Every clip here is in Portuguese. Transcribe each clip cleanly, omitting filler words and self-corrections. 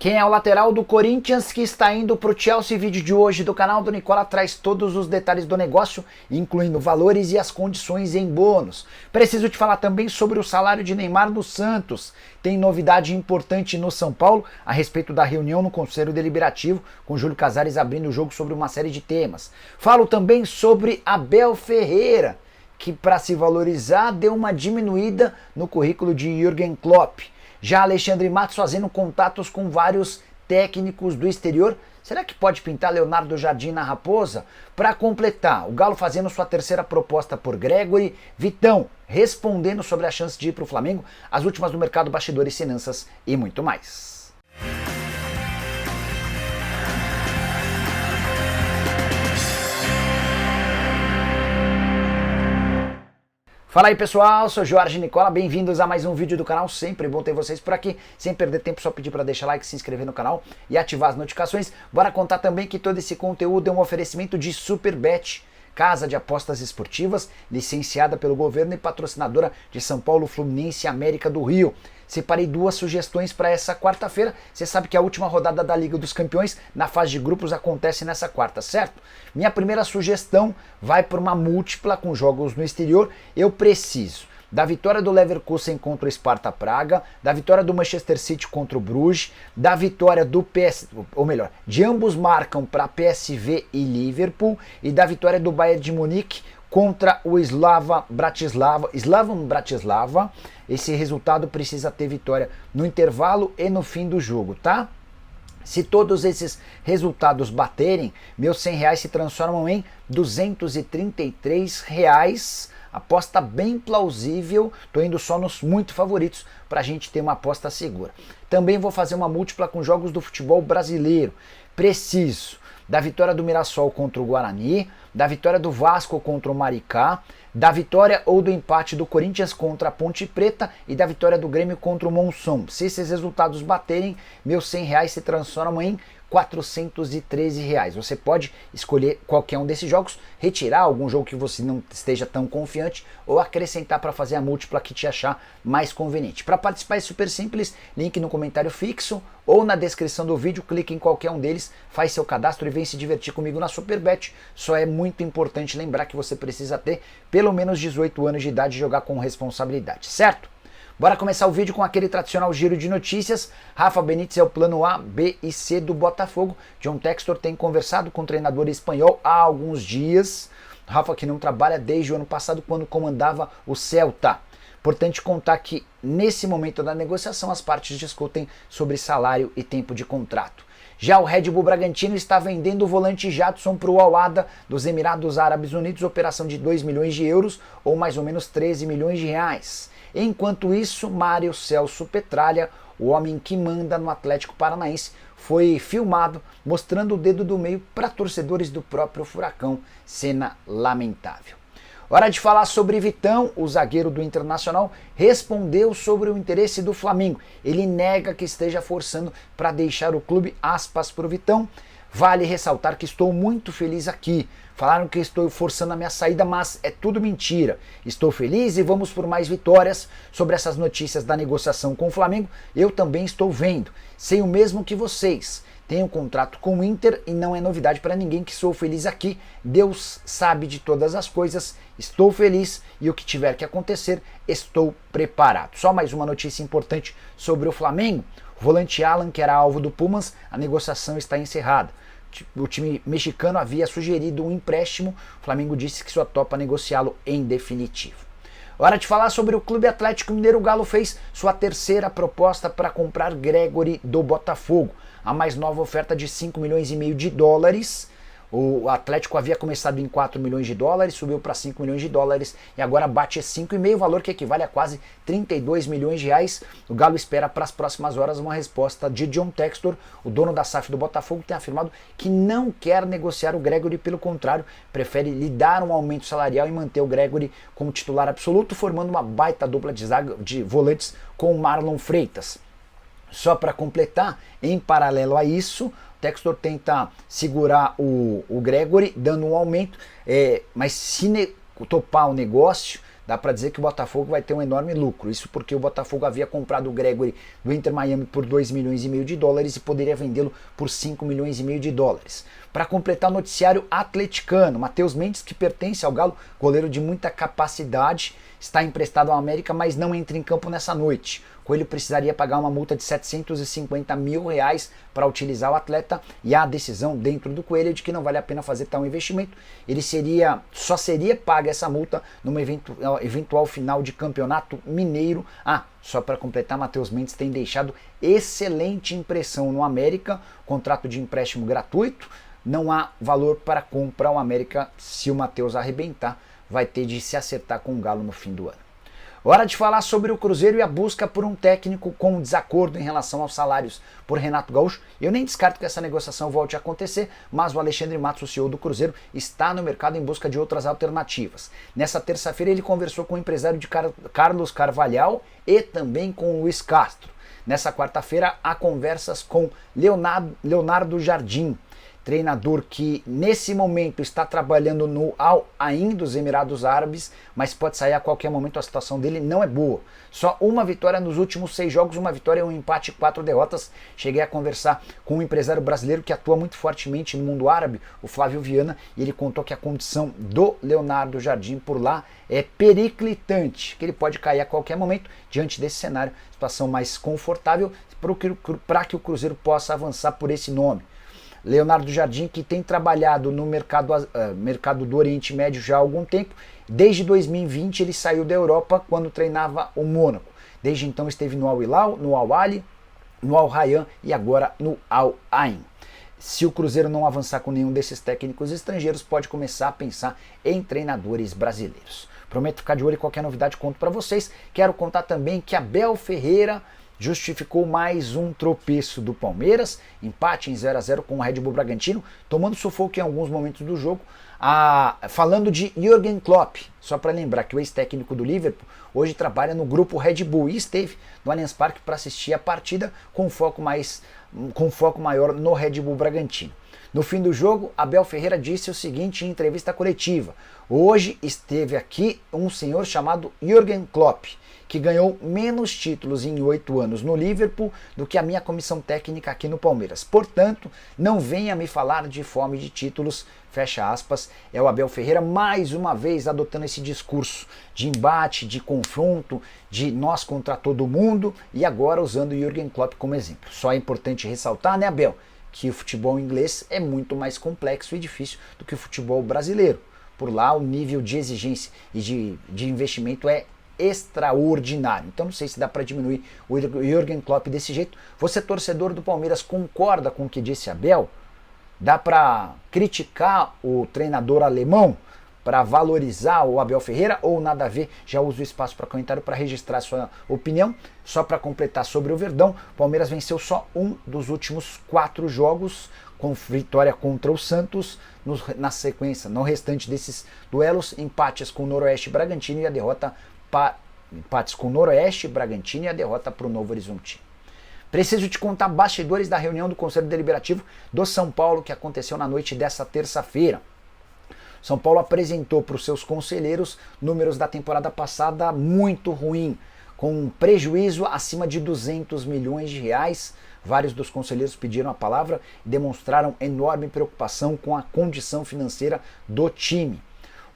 Quem é o lateral do Corinthians que está indo para o Chelsea? Vídeo de hoje do canal do Nicola traz todos os detalhes do negócio, incluindo valores e as condições em bônus. Preciso te falar também sobre o salário de Neymar no Santos. Tem novidade importante no São Paulo a respeito da reunião no Conselho Deliberativo, com Júlio Casares abrindo o jogo sobre uma série de temas. Falo também sobre Abel Ferreira, que para se valorizar deu uma diminuída no currículo de Jürgen Klopp. Já Alexandre Matos fazendo contatos com vários técnicos do exterior. Será que pode pintar Leonardo Jardim na Raposa? Para completar, o Galo fazendo sua terceira proposta por Gregori, Vitão respondendo sobre a chance de ir para o Flamengo, as últimas do mercado, bastidores, finanças e muito mais. Fala aí pessoal, sou Jorge Nicola, bem-vindos a mais um vídeo do canal, sempre bom ter vocês por aqui, sem perder tempo só pedir para deixar like, se inscrever no canal e ativar as notificações. Bora contar também que todo esse conteúdo é um oferecimento de Superbet, casa de apostas esportivas, licenciada pelo governo e patrocinadora de São Paulo, Fluminense e América do Rio. Separei duas sugestões para essa quarta-feira. Você sabe que a última rodada da Liga dos Campeões na fase de grupos acontece nessa quarta, certo? Minha primeira sugestão vai por uma múltipla com jogos no exterior. Eu preciso da vitória do Leverkusen contra o Sparta Praga, da vitória do Manchester City contra o Bruges, da vitória do de ambos marcam para PSV e Liverpool, e da vitória do Bayern de Munique contra o Slavan Bratislava. Esse resultado precisa ter vitória no intervalo e no fim do jogo, tá? Se todos esses resultados baterem, meus R$100 se transformam em R$233. Aposta bem plausível, tô indo só nos muito favoritos para a gente ter uma aposta segura. Também vou fazer uma múltipla com jogos do futebol brasileiro. Preciso da vitória do Mirassol contra o Guarani, da vitória do Vasco contra o Maricá, da vitória ou do empate do Corinthians contra a Ponte Preta e da vitória do Grêmio contra o Monson. Se esses resultados baterem, meus R$100 se transformam em R$413. Você pode escolher qualquer um desses jogos, retirar algum jogo que você não esteja tão confiante ou acrescentar para fazer a múltipla que te achar mais conveniente. Para participar é super simples, link no comentário fixo ou na descrição do vídeo, clique em qualquer um deles, faz seu cadastro e vem se divertir comigo na Superbet. Só é muito importante lembrar que você precisa ter pelo menos 18 anos de idade e jogar com responsabilidade, certo? Bora começar o vídeo com aquele tradicional giro de notícias. Rafa Benítez é o plano A, B e C do Botafogo. John Textor tem conversado com o treinador espanhol há alguns dias. Rafa que não trabalha desde o ano passado, quando comandava o Celta. Importante contar que nesse momento da negociação as partes discutem sobre salário e tempo de contrato. Já o Red Bull Bragantino está vendendo o volante Jadson para o Al-Ahda dos Emirados Árabes Unidos, operação de 2 milhões de euros ou mais ou menos 13 milhões de reais. Enquanto isso, Mário Celso Petralha, o homem que manda no Atlético Paranaense, foi filmado mostrando o dedo do meio para torcedores do próprio Furacão, cena lamentável. Hora de falar sobre Vitão, o zagueiro do Internacional, respondeu sobre o interesse do Flamengo. Ele nega que esteja forçando para deixar o clube, aspas para o Vitão. Vale ressaltar que estou muito feliz aqui. Falaram que estou forçando a minha saída, mas é tudo mentira. Estou feliz e vamos por mais vitórias. Sobre essas notícias da negociação com o Flamengo, eu também estou vendo. Sei o mesmo que vocês. Tenho um contrato com o Inter e não é novidade para ninguém que sou feliz aqui. Deus sabe de todas as coisas. Estou feliz e o que tiver que acontecer, estou preparado. Só mais uma notícia importante sobre o Flamengo. O volante Alan, que era alvo do Pumas, a negociação está encerrada. O time mexicano havia sugerido um empréstimo, o Flamengo disse que só topa negociá-lo em definitivo. Hora de falar sobre o Clube Atlético Mineiro. O Galo fez sua terceira proposta para comprar Gregori do Botafogo. A mais nova oferta de 5 milhões e meio de dólares. O Atlético havia começado em 4 milhões de dólares, subiu para 5 milhões de dólares e agora bate 5,5, valor que equivale a quase 32 milhões de reais. O Galo espera para as próximas horas uma resposta de John Textor. O dono da SAF do Botafogo tem afirmado que não quer negociar o Gregori, pelo contrário, prefere lhe dar um aumento salarial e manter o Gregori como titular absoluto, formando uma baita dupla de zaga de volantes com o Marlon Freitas. Só para completar, em paralelo a isso, Textor tenta segurar o Gregori, dando um aumento, mas se topar o negócio, dá para dizer que o Botafogo vai ter um enorme lucro. Isso porque o Botafogo havia comprado o Gregory do Inter Miami por 2,5 milhões de dólares e poderia vendê-lo por 5,5 milhões de dólares. Para completar o noticiário atleticano, Matheus Mendes, que pertence ao Galo, goleiro de muita capacidade, está emprestado ao América, mas não entra em campo nessa noite. Coelho precisaria pagar uma multa de R$750 mil para utilizar o atleta, e há a decisão dentro do Coelho de que não vale a pena fazer tal investimento. Ele só seria paga essa multa numa eventual final de campeonato mineiro. Só para completar, Matheus Mendes tem deixado excelente impressão no América, contrato de empréstimo gratuito, não há valor para comprar o América. Se o Matheus arrebentar, vai ter de se acertar com o Galo no fim do ano. Hora de falar sobre o Cruzeiro e a busca por um técnico com desacordo em relação aos salários por Renato Gaúcho. Eu nem descarto que essa negociação volte a acontecer, mas o Alexandre Matos, o CEO do Cruzeiro, está no mercado em busca de outras alternativas. Nessa terça-feira ele conversou com o empresário de Carlos Carvalhal e também com o Luiz Castro. Nessa quarta-feira há conversas com Leonardo Jardim, treinador que nesse momento está trabalhando no Al Ain dos Emirados Árabes, mas pode sair a qualquer momento. A situação dele não é boa. Só uma vitória nos últimos 6 jogos, uma vitória, um empate e 4 derrotas. Cheguei a conversar com um empresário brasileiro que atua muito fortemente no mundo árabe, o Flávio Viana, e ele contou que a condição do Leonardo Jardim por lá é periclitante, que ele pode cair a qualquer momento. Diante desse cenário, situação mais confortável para que o Cruzeiro possa avançar por esse nome. Leonardo Jardim, que tem trabalhado no mercado do Oriente Médio já há algum tempo. Desde 2020 ele saiu da Europa quando treinava o Mônaco. Desde então esteve no Al Hilal, no Al Ahly, no Al Rayyan e agora no Al Ain. Se o Cruzeiro não avançar com nenhum desses técnicos estrangeiros, pode começar a pensar em treinadores brasileiros. Prometo ficar de olho em qualquer novidade, conto para vocês. Quero contar também que Abel Ferreira justificou mais um tropeço do Palmeiras, empate em 0-0 com o Red Bull Bragantino, tomando sufoco em alguns momentos do jogo. Falando de Jürgen Klopp, só para lembrar que o ex-técnico do Liverpool hoje trabalha no grupo Red Bull e esteve no Allianz Parque para assistir a partida com foco maior no Red Bull Bragantino. No fim do jogo, Abel Ferreira disse o seguinte em entrevista coletiva: hoje esteve aqui um senhor chamado Jürgen Klopp, que ganhou menos títulos em 8 anos no Liverpool do que a minha comissão técnica aqui no Palmeiras. Portanto, não venha me falar de fome de títulos, fecha aspas. É o Abel Ferreira mais uma vez adotando esse discurso de embate, de confronto, de nós contra todo mundo, e agora usando o Jürgen Klopp como exemplo. Só é importante ressaltar, né, Abel, que o futebol inglês é muito mais complexo e difícil do que o futebol brasileiro. Por lá o nível de exigência e de investimento é extraordinário. Então não sei se dá para diminuir o Jürgen Klopp desse jeito. Você, torcedor do Palmeiras, concorda com o que disse Abel? Dá para criticar o treinador alemão para valorizar o Abel Ferreira ou nada a ver? Já uso o espaço para comentário para registrar sua opinião. Só para completar sobre o Verdão, o Palmeiras venceu só um dos últimos 4 jogos, com vitória contra o Santos. Na sequência, no restante desses duelos, empates com o Noroeste Bragantino e a derrota para o Novo Horizontino. Preciso te contar bastidores da reunião do Conselho Deliberativo do São Paulo que aconteceu na noite dessa terça-feira. São Paulo apresentou para os seus conselheiros números da temporada passada muito ruim, com um prejuízo acima de 200 milhões de reais. Vários dos conselheiros pediram a palavra e demonstraram enorme preocupação com a condição financeira do time.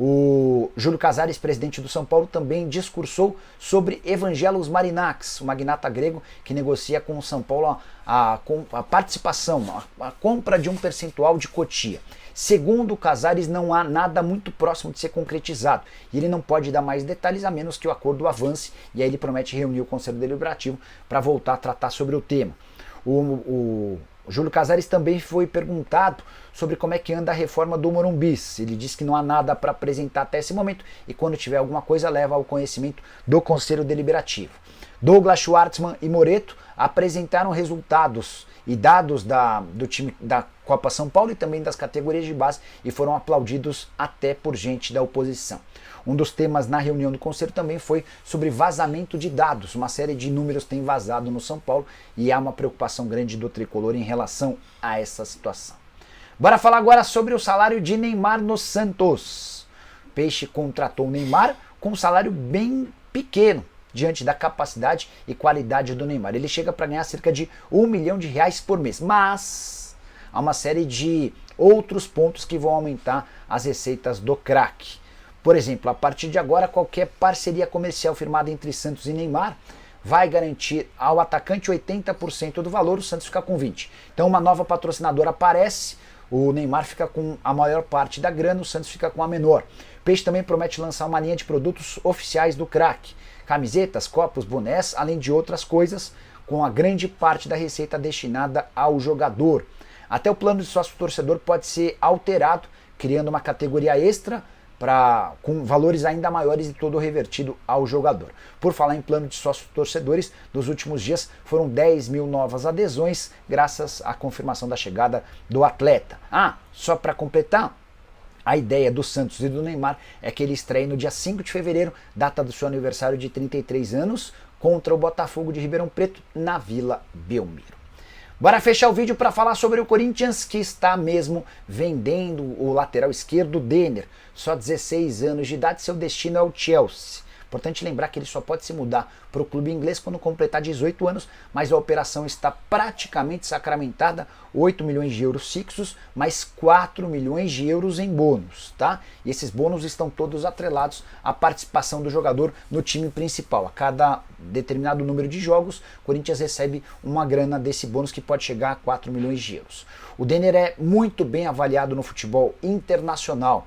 O Júlio Casares, presidente do São Paulo, também discursou sobre Evangelos Marinakis, o magnata grego que negocia com o São Paulo a participação, a compra de um percentual de Cotia. Segundo o Casares, não há nada muito próximo de ser concretizado e ele não pode dar mais detalhes a menos que o acordo avance, e aí ele promete reunir o Conselho Deliberativo para voltar a tratar sobre o tema. O Júlio Casares também foi perguntado sobre como é que anda a reforma do Morumbi. Ele disse que não há nada para apresentar até esse momento e quando tiver alguma coisa leva ao conhecimento do Conselho Deliberativo. Douglas Schwartzman e Moreto apresentaram resultados e dados do time da Copa São Paulo e também das categorias de base e foram aplaudidos até por gente da oposição. Um dos temas na reunião do Conselho também foi sobre vazamento de dados. Uma série de números tem vazado no São Paulo e há uma preocupação grande do tricolor em relação a essa situação. Bora falar agora sobre o salário de Neymar no Santos. Peixe contratou o Neymar, com um salário bem pequeno diante da capacidade e qualidade do Neymar. Ele chega para ganhar cerca de R$1 milhão por mês, mas há uma série de outros pontos que vão aumentar as receitas do craque. Por exemplo, a partir de agora, qualquer parceria comercial firmada entre Santos e Neymar vai garantir ao atacante 80% do valor, o Santos fica com 20%. Então uma nova patrocinadora aparece, o Neymar fica com a maior parte da grana, o Santos fica com a menor. O Peixe também promete lançar uma linha de produtos oficiais do craque, camisetas, copos, bonés, além de outras coisas, com a grande parte da receita destinada ao jogador. Até o plano de sócio-torcedor pode ser alterado, criando uma categoria extra com valores ainda maiores e todo revertido ao jogador. Por falar em plano de sócios-torcedores, nos últimos dias foram 10 mil novas adesões, graças à confirmação da chegada do atleta. Só para completar, a ideia do Santos e do Neymar é que ele estreie no dia 5 de fevereiro, data do seu aniversário de 33 anos, contra o Botafogo de Ribeirão Preto, na Vila Belmiro. Bora fechar o vídeo para falar sobre o Corinthians, que está mesmo vendendo o lateral esquerdo Denner. Só 16 anos de idade, seu destino é o Chelsea. Importante lembrar que ele só pode se mudar para o clube inglês quando completar 18 anos, mas a operação está praticamente sacramentada, 8 milhões de euros fixos, mais 4 milhões de euros em bônus, tá? E esses bônus estão todos atrelados à participação do jogador no time principal. A cada determinado número de jogos, o Corinthians recebe uma grana desse bônus que pode chegar a 4 milhões de euros. O Denner é muito bem avaliado no futebol internacional.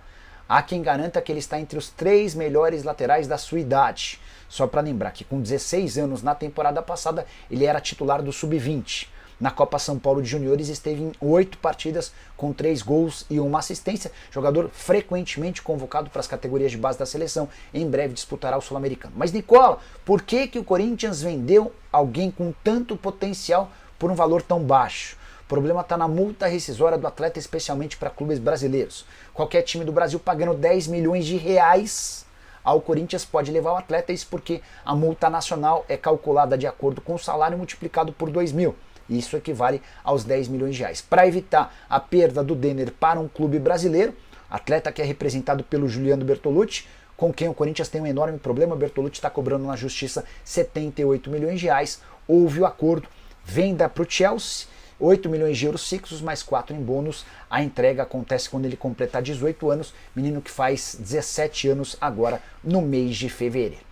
Há quem garanta que ele está entre os 3 melhores laterais da sua idade. Só para lembrar que com 16 anos na temporada passada ele era titular do Sub-20. Na Copa São Paulo de Juniores esteve em 8 partidas com 3 gols e 1 assistência. Jogador frequentemente convocado para as categorias de base da seleção. Em breve disputará o Sul-Americano. Mas Nicola, por que o Corinthians vendeu alguém com tanto potencial por um valor tão baixo? O problema está na multa rescisória do atleta, especialmente para clubes brasileiros. Qualquer time do Brasil pagando 10 milhões de reais ao Corinthians pode levar o atleta, isso porque a multa nacional é calculada de acordo com o salário multiplicado por 2 mil. Isso equivale aos 10 milhões de reais. Para evitar a perda do Denner para um clube brasileiro, atleta que é representado pelo Juliano Bertolucci, com quem o Corinthians tem um enorme problema, o Bertolucci está cobrando na justiça 78 milhões de reais, houve o acordo, venda para o Chelsea, 8 milhões de euros fixos, mais 4 em bônus. A entrega acontece quando ele completar 18 anos, menino que faz 17 anos agora no mês de fevereiro.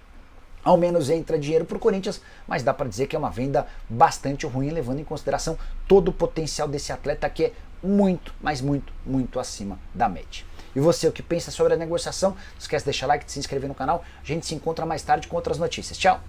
Ao menos entra dinheiro para o Corinthians, mas dá para dizer que é uma venda bastante ruim, levando em consideração todo o potencial desse atleta que é muito, mas muito, muito acima da média. E você, o que pensa sobre a negociação? Não esquece de deixar like, de se inscrever no canal. A gente se encontra mais tarde com outras notícias. Tchau!